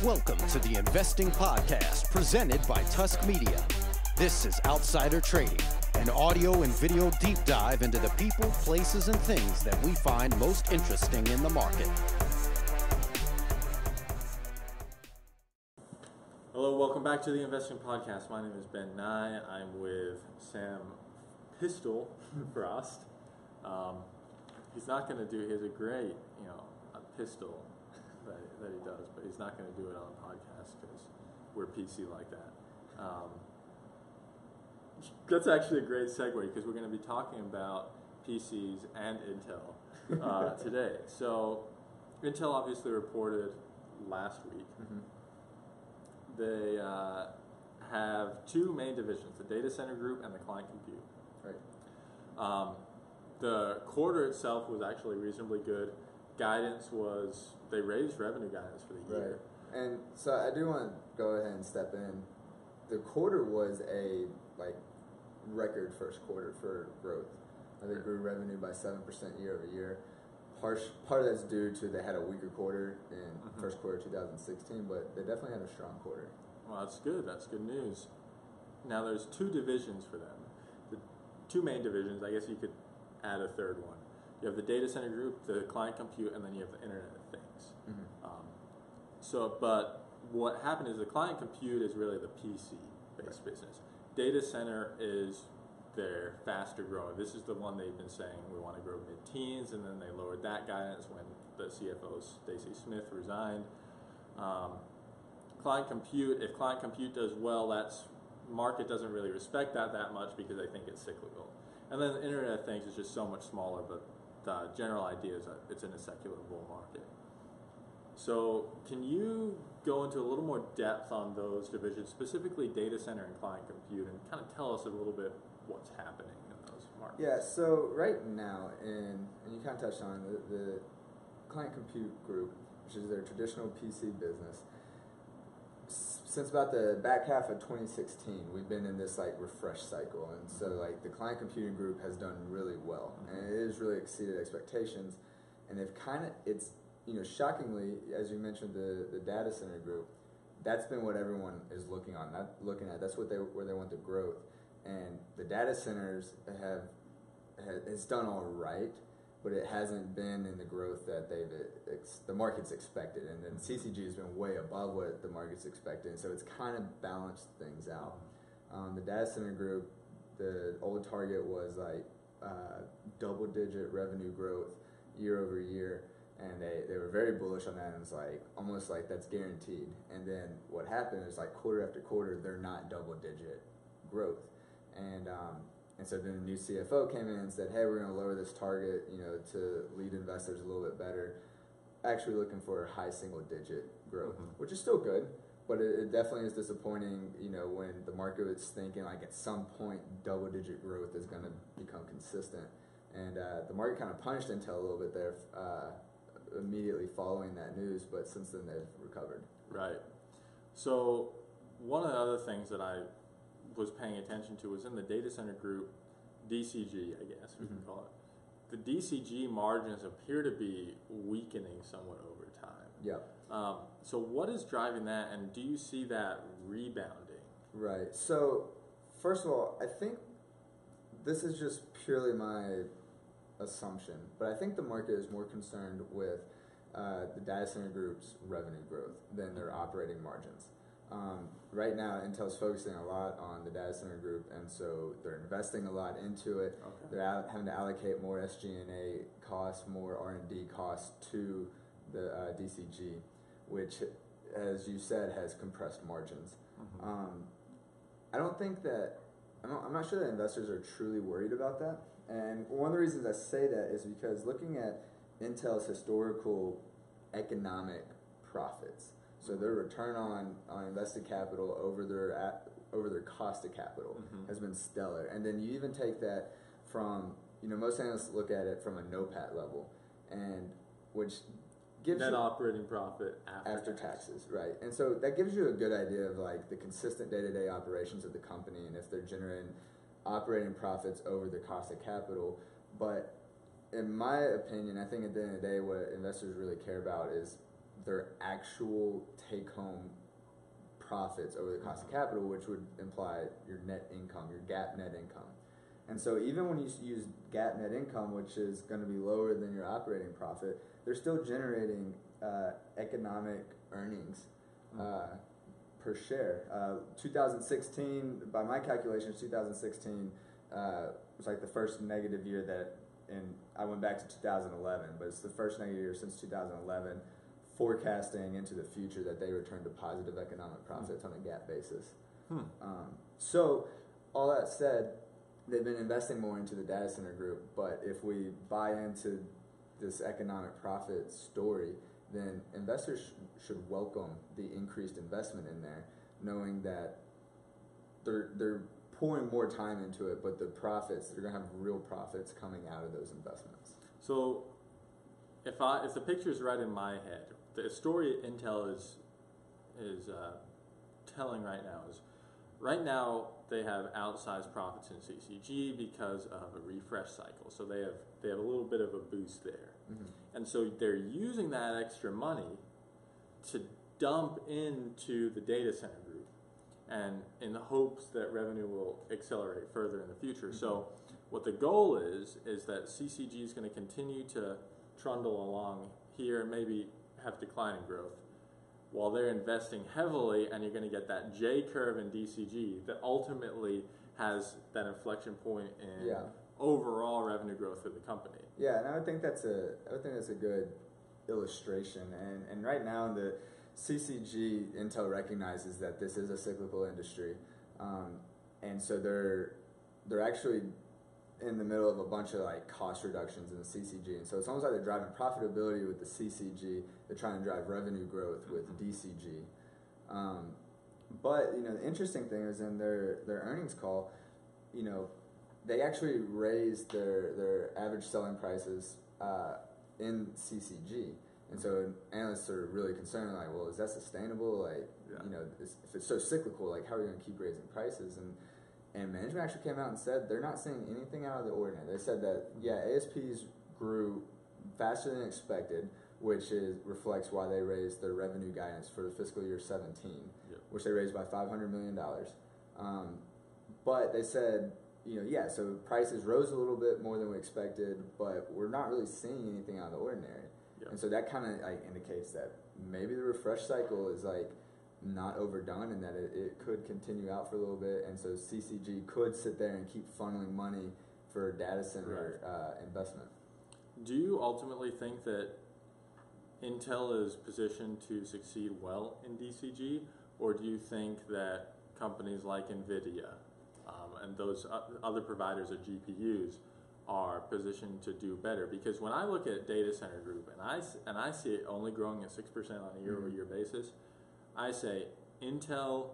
Welcome to the Investing Podcast presented by Tusk Media. This is Outsider Trading, an audio and video deep dive into the people, places, and things that we find most interesting in the market. Hello, welcome back to the Investing Podcast. My name is Ben Nye. I'm with Sam Pistol Frost. He's not going to do, he has a great, a pistol that he does, but he's not going to do it on a podcast because we're PC like that. That's actually a great segue because we're going to be talking about PCs and Intel today. So Intel obviously reported last week. They have two main divisions, the data center group and the client compute. Right. The quarter itself was actually reasonably good. Guidance was, they raised revenue guidance for the year. Right. And so I do want to go ahead and step in. The quarter was a record first quarter for growth. They grew revenue by 7% year over year. Part of that's due to they had a weaker quarter in first quarter 2016, but they definitely had a strong quarter. Well, that's good. That's good news. Now, there's two divisions for them. The two main divisions, I guess you could add a third one. You have the data center group, the client compute, and then you have the Internet of Things. But what happened is the client compute is really the PC-based business. Data center is their faster growing. This is the one they've been saying we want to grow mid-teens, and then they lowered that guidance when the CFO, Stacy Smith, resigned. Client compute, if client compute does well, that's market doesn't really respect that much because they think it's cyclical. And then the Internet of Things is just so much smaller, but the general idea is that it's in a secular bull market. So can you go into a little more depth on those divisions, specifically data center and client compute, and kind of tell us a little bit what's happening in those markets? Yeah, so right now, and you kind of touched on the client compute group, which is their traditional PC business. Since about the back half of 2016, we've been in this refresh cycle, and so the client computing group has done really well, and it has really exceeded expectations. And they've it's shockingly, as you mentioned, the data center group, that's been what everyone is looking at. That's where they want the growth, and the data centers it's done all right, but it hasn't been in the growth that the market's expected, and then CCG has been way above what the market's expected, so it's kind of balanced things out. The data center group, the old target was double-digit revenue growth year over year, and they were very bullish on that, and it's almost like that's guaranteed. And then what happened is quarter after quarter, they're not double-digit growth, and so then the new CFO came in and said, hey, we're going to lower this target, to lead investors a little bit better. Actually looking for high single-digit growth, which is still good, but it definitely is disappointing, when the market was thinking at some point double-digit growth is going to become consistent. And the market kind of punished Intel a little bit there immediately following that news, but since then they've recovered. Right. So one of the other things that I was paying attention to was in the data center group, DCG, I guess we can call it. The DCG margins appear to be weakening somewhat over time. Yeah. So what is driving that, and do you see that rebounding? Right. So first of all, I think this is just purely my assumption, but I think the market is more concerned with the data center group's revenue growth than their operating margins. Right now, Intel's focusing a lot on the data center group, and so they're investing a lot into it. Okay. They're having to allocate more SG&A costs, more R&D costs to the DCG, which, as you said, has compressed margins. I don't think that, I'm not sure that investors are truly worried about that. And one of the reasons I say that is because looking at Intel's historical economic profits, so their return on invested capital over their cost of capital has been stellar. And then you even take that from, most analysts look at it from a NOPAT level, and which gives net operating profit after taxes, right? And so that gives you a good idea of the consistent day-to-day operations of the company, and if they're generating operating profits over the cost of capital. But in my opinion, I think at the end of the day, what investors really care about is their actual take-home profits over the cost of capital, which would imply your net income, your GAAP net income. And so even when you use GAAP net income, which is going to be lower than your operating profit, they're still generating economic earnings per share. 2016, by my calculations, 2016 was like the first negative year that, and I went back to 2011, but it's the first negative year since 2011, forecasting into the future that they return to positive economic profits on a GAAP basis. So all that said, they've been investing more into the data center group, but if we buy into this economic profit story, then investors should welcome the increased investment in there, knowing that they're pouring more time into it, but the profits, they're going to have real profits coming out of those investments. So if the picture's right in my head, the story Intel is telling right now is, right now they have outsized profits in CCG because of a refresh cycle. So they have a little bit of a boost there. And so they're using that extra money to dump into the data center group, and in the hopes that revenue will accelerate further in the future. So what the goal is that CCG is going to continue to trundle along here and maybe have declining growth, while they're investing heavily, and you're going to get that J curve in DCG that ultimately has that inflection point in overall revenue growth for the company. Yeah, and I would think that's a good illustration. And right now in the CCG, Intel recognizes that this is a cyclical industry, and so they're actually in the middle of a bunch of like cost reductions in the CCG, and so it's almost like they're driving profitability with the CCG. They're trying to drive revenue growth with DCG. But the interesting thing is in their earnings call, they actually raised their average selling prices in CCG, and so analysts are really concerned, like, well, is that sustainable? Like, if it's so cyclical, like, how are we going to keep raising prices? And management actually came out and said they're not seeing anything out of the ordinary. They said that, ASPs grew faster than expected, which reflects why they raised their revenue guidance for the fiscal year 17, which they raised by $500 million. But they said, so prices rose a little bit more than we expected, but we're not really seeing anything out of the ordinary. And so that kind of indicates that maybe the refresh cycle is not overdone, and that it could continue out for a little bit, and so CCG could sit there and keep funneling money for data center investment. Do you ultimately think that Intel is positioned to succeed well in DCG, or do you think that companies like NVIDIA and those other providers of GPUs are positioned to do better? Because when I look at Data Center Group and I see it only growing at 6% on a year-over-year basis, I say Intel,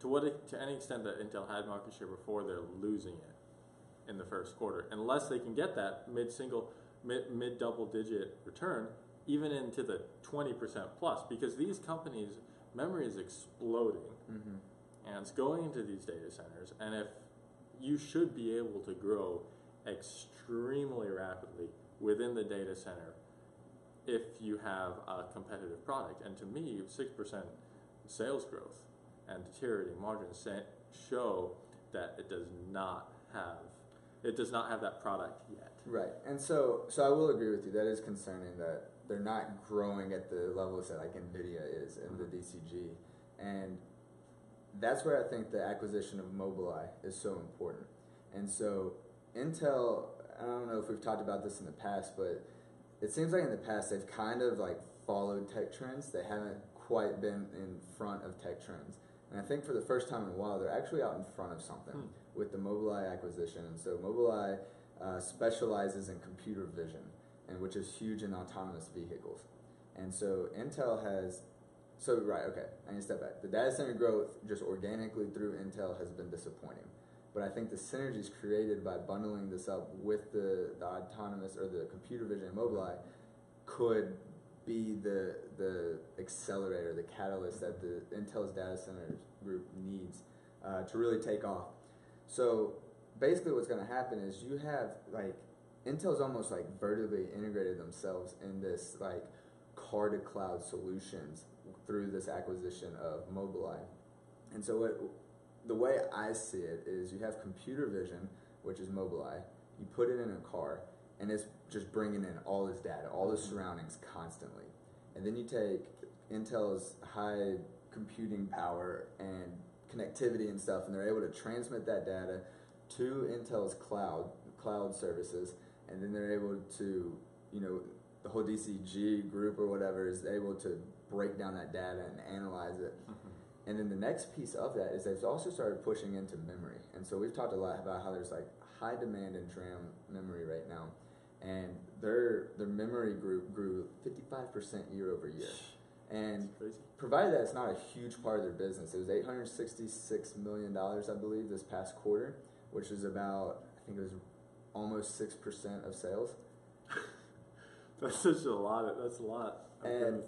to any extent that Intel had market share before, they're losing it in the first quarter, unless they can get that mid double-digit return, even into the 20% plus, because these companies' memory is exploding, and it's going into these data centers, and if you should be able to grow extremely rapidly within the data center if you have a competitive product. And to me, 6% sales growth and deteriorating margins show that it does not have that product yet. Right, and so I will agree with you. That is concerning that they're not growing at the levels that NVIDIA is in the DCG, and that's where I think the acquisition of Mobileye is so important. And so Intel, I don't know if we've talked about this in the past, but it seems like in the past they've kind of followed tech trends. They haven't quite been in front of tech trends. And I think for the first time in a while, they're actually out in front of something with the Mobileye acquisition. And so Mobileye specializes in computer vision, and which is huge in autonomous vehicles. And so Intel has, I need to step back. The data center growth just organically through Intel has been disappointing. But I think the synergies created by bundling this up with the autonomous or the computer vision and Mobileye could be the accelerator, the catalyst that the Intel's data center group needs to really take off. So basically what's going to happen is you have Intel's almost vertically integrated themselves in this car to cloud solutions through this acquisition of Mobileye. And so the way I see it is you have computer vision, which is Mobileye. You put it in a car, and it's just bringing in all this data, all the surroundings constantly. And then you take Intel's high computing power and connectivity and stuff, and they're able to transmit that data to Intel's cloud services, and then they're able to, the whole DCG group or whatever is able to break down that data and analyze it. Mm-hmm. And then the next piece of that is they've also started pushing into memory. And so we've talked a lot about how there's like high demand in DRAM memory right now. And their memory group grew 55% year over year. And provided that it's not a huge part of their business, it was $866 million, I believe, this past quarter, which is about, I think it was almost 6% of sales. That's such a lot. That's a lot. And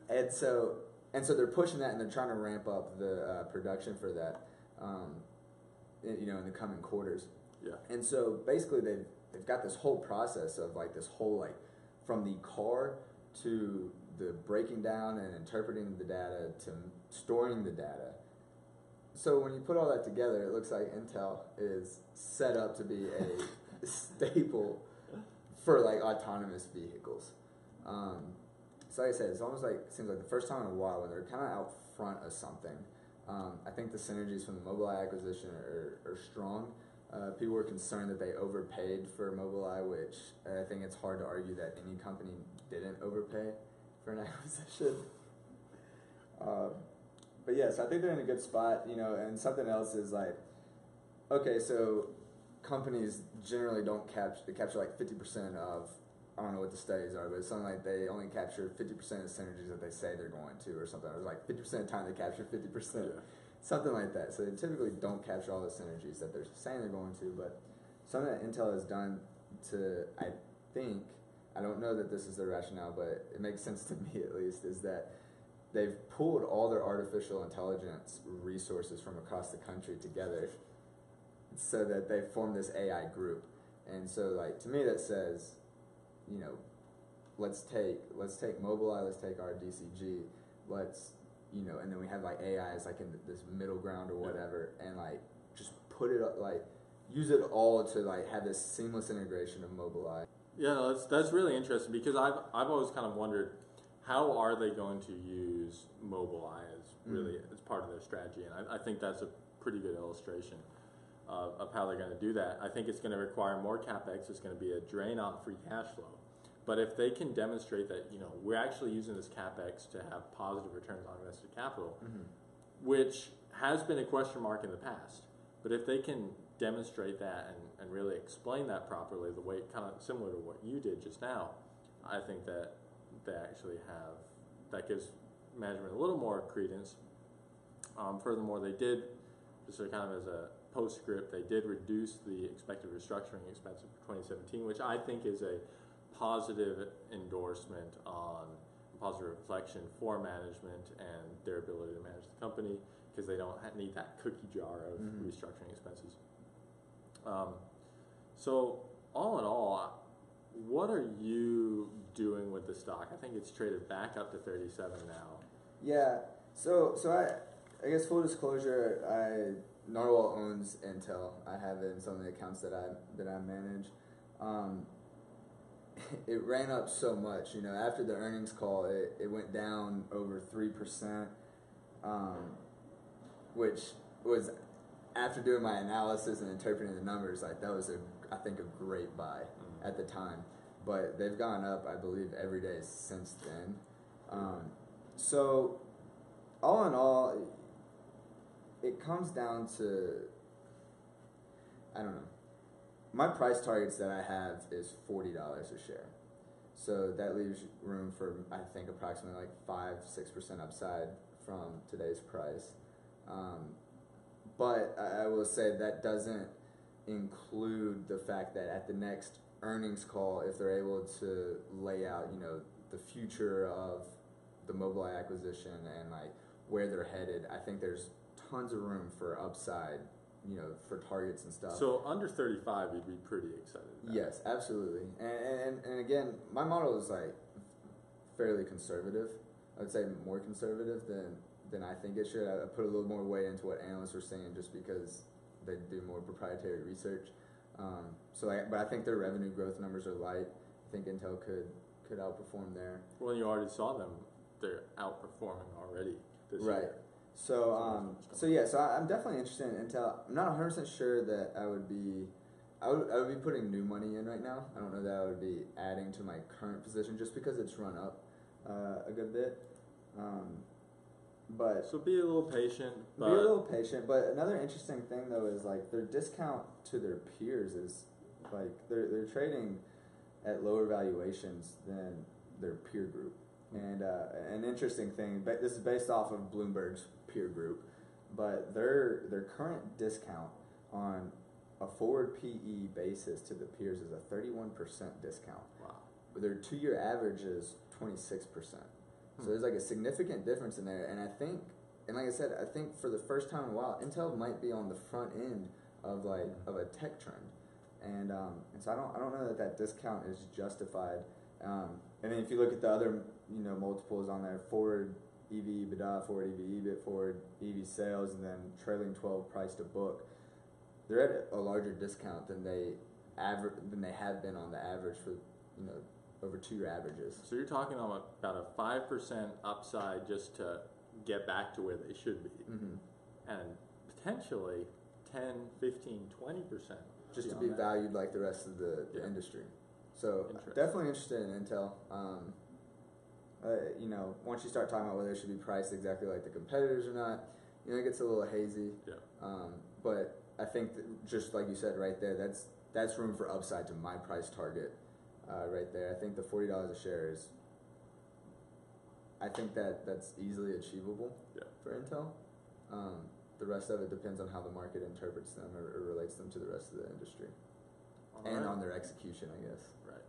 and so they're pushing that, and they're trying to ramp up the production for that, in the coming quarters. Yeah. And so basically they've got this whole process of like this whole like from the car to the breaking down and interpreting the data to storing the data. So when you put all that together, it looks like Intel is set up to be a staple for like autonomous vehicles. So like I said, it's almost like it seems like the first time in a while when they're kind of out front of something. I think the synergies from the Mobileye acquisition are strong. People were concerned that they overpaid for Mobileye, which I think it's hard to argue that any company didn't overpay for an acquisition. But yes, I think they're in a good spot, and something else is like, okay, so companies generally don't capture like 50% of, I don't know what the studies are, but it's something like they only capture 50% of the synergies that they say they're going to, or something. It was like 50% of the time they capture 50%, something like that. So they typically don't capture all the synergies that they're saying they're going to, but something that Intel has done I don't know that this is their rationale, but it makes sense to me at least, is that they've pulled all their artificial intelligence resources from across the country together so that they formed this AI group. And so like to me that says, let's take Mobileye, let's take our DCG, and then we have like AI as like in this middle ground or whatever, and like just put it up, like use it all to like have this seamless integration of Mobileye. Yeah, that's really interesting because I've always kind of wondered how are they going to use Mobileye as part of their strategy, and I think that's a pretty good illustration of how they're going to do that. I think it's going to require more capex. It's going to be a drain on free cash flow. But if they can demonstrate that we're actually using this capex to have positive returns on invested capital, which has been a question mark in the past, but if they can demonstrate that and really explain that properly, the way kind of similar to what you did just now, I think that they actually that gives management a little more credence. Furthermore, they did, just kind of as a postscript, they did reduce the expected restructuring expense for 2017, which I think is a positive endorsement on a positive reflection for management and their ability to manage the company, because they don't need that cookie jar of restructuring expenses. So all in all, what are you doing with the stock? I think it's traded back up to 37 now. Yeah. So I guess full disclosure, Narwhal owns Intel. I have it in some of the accounts that I manage. It ran up so much, after the earnings call, it went down over 3%, which was, after doing my analysis and interpreting the numbers, like that was I think a great buy at the time. But they've gone up, I believe, every day since then. So all in all, it comes down to, I don't know. My price targets that I have is $40 a share. So that leaves room for, I think, approximately like 5-6% upside from today's price. But I will say that doesn't include the fact that at the next earnings call, if they're able to lay out, the future of the Mobileye acquisition and like where they're headed, I think there's tons of room for upside, for targets and stuff. So under 35, you'd be pretty excited about. Yes, absolutely. And again, my model is like fairly conservative. I would say more conservative than I think it should. I put a little more weight into what analysts were saying just because they do more proprietary research. But I think their revenue growth numbers are light. I think Intel could outperform there. Well, you already saw them; they're outperforming already this right. year. So I'm definitely interested in Intel. I'm not 100% sure that I would be putting new money in right now. I don't know that I would be adding to my current position just because it's run up a good bit. But so be a little patient. Be a little patient. But another interesting thing though is like their discount to their peers is like they're trading at lower valuations than their peer group. And an interesting thing, but this is based off of Bloomberg's peer group, but their current discount on a forward PE basis to the peers is a 31% discount. Wow. Their 2-year average is 26%. So there's like a significant difference in there, and I think for the first time in a while, Intel might be on the front end of a tech trend, and so I don't know that discount is justified. And then if you look at the other multiples on there, forward EV EBITDA, forward EV EBIT, forward EV sales, and then trailing 12 price to book, they're at a larger discount than they have been on the average for over 2-year averages. So you're talking about a 5% upside just to get back to where they should be, and potentially 10, 15, 20% just to be valued like the rest of the industry. So definitely interested in Intel. Once you start talking about whether it should be priced exactly like the competitors or not, it gets a little hazy. Yeah. But I think that just like you said right there, that's room for upside to my price target right there. I think the $40 a share is. I think that's easily achievable for Intel. The rest of it depends on how the market interprets them or relates them to the rest of the industry. And on their execution, I guess. Right.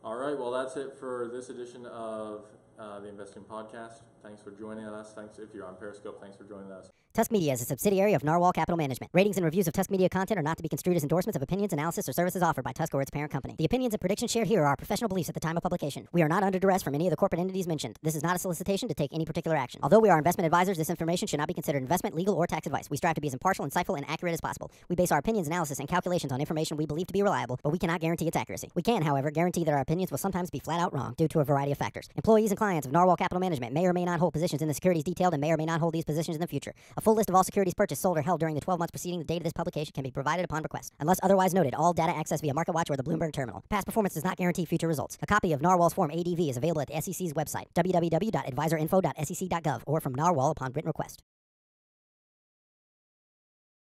All right. Well, that's it for this edition of the Investing Podcast. Thanks for joining us. Thanks if you're on Periscope. Thanks for joining us. Tusk Media is a subsidiary of Narwhal Capital Management. Ratings and reviews of Tusk Media content are not to be construed as endorsements of opinions, analysis, or services offered by Tusk or its parent company. The opinions and predictions shared here are our professional beliefs at the time of publication. We are not under duress from any of the corporate entities mentioned. This is not a solicitation to take any particular action. Although we are investment advisors, this information should not be considered investment, legal, or tax advice. We strive to be as impartial, insightful, and accurate as possible. We base our opinions, analysis, and calculations on information we believe to be reliable, but we cannot guarantee its accuracy. We can, however, guarantee that our opinions will sometimes be flat out wrong due to a variety of factors. Employees and clients of Narwhal Capital Management may or may not hold positions in the securities detailed and may or may not hold these positions in the future. A full list of all securities purchased, sold, or held during the 12 months preceding the date of this publication can be provided upon request. Unless otherwise noted, all data accessed via MarketWatch or the Bloomberg terminal. Past performance does not guarantee future results. A copy of Narwhal's Form ADV is available at the SEC's website, www.advisorinfo.sec.gov, or from Narwhal upon written request.